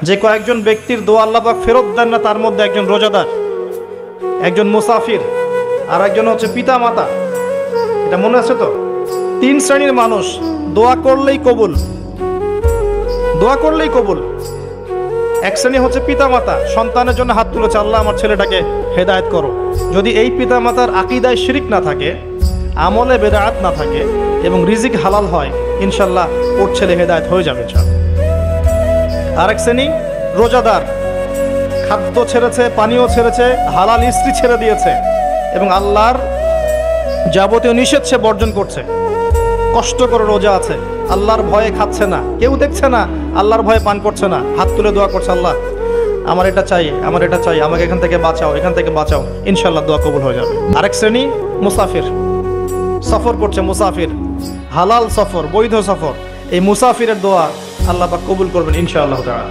যে কয়েকজন ব্যক্তির দোয়া আল্লাহ পাক ফেরত দেন না, তার মধ্যে একজন রোজাদার, একজন মুসাফির, আর একজন হচ্ছে পিতা মাতা। এটা মনে আছে তো? 3 শ্রেণীর মানুষ দোয়া করলেই কবুল, দোয়া করলেই কবুল। এক শ্রেণী হচ্ছে পিতা মাতা, সন্তানের জন্য হাত তুলেছে, আল্লাহ আমার ছেলেটাকে হেদায়েত করো। যদি এই পিতা মাতার আকীদায় শিরিক না থাকে, আমলে বেদাত না থাকে এবং রিজিক হালাল হয়, ইনশাল্লাহ ওর ছেলে হেদায়েত হয়ে যাবে। আরেক শ্রেণী রোজাদার, খাদ্য ছেড়েছে, পানীয় ছেড়েছে, হালাল স্ত্রী ছেড়ে দিয়েছে এবং আল্লাহর যাবতীয় নিষেধ সে বর্জন করছে। কষ্ট করে রোজা আছে, আল্লাহর ভয়ে খাচ্ছে না, কেউ দেখছে না, আল্লাহর ভয়ে পান করছে না, হাত তুলে দোয়া করছে, আল্লাহ আমার এটা চাই, আমার এটা চাই, আমাকে এখান থেকে বাঁচাও, এখান থেকে বাঁচাও, ইনশাল্লাহ দোয়া কবুল হয়ে যাবে। আরেক শ্রেণী মুসাফির, সফর করছে, মুসাফির, হালাল সফর, বৈধ সফর। এই মুসাফিরের দোয়া আল্লাহ পাক কবুল করবেন ইনশাআল্লাহ তাআলা।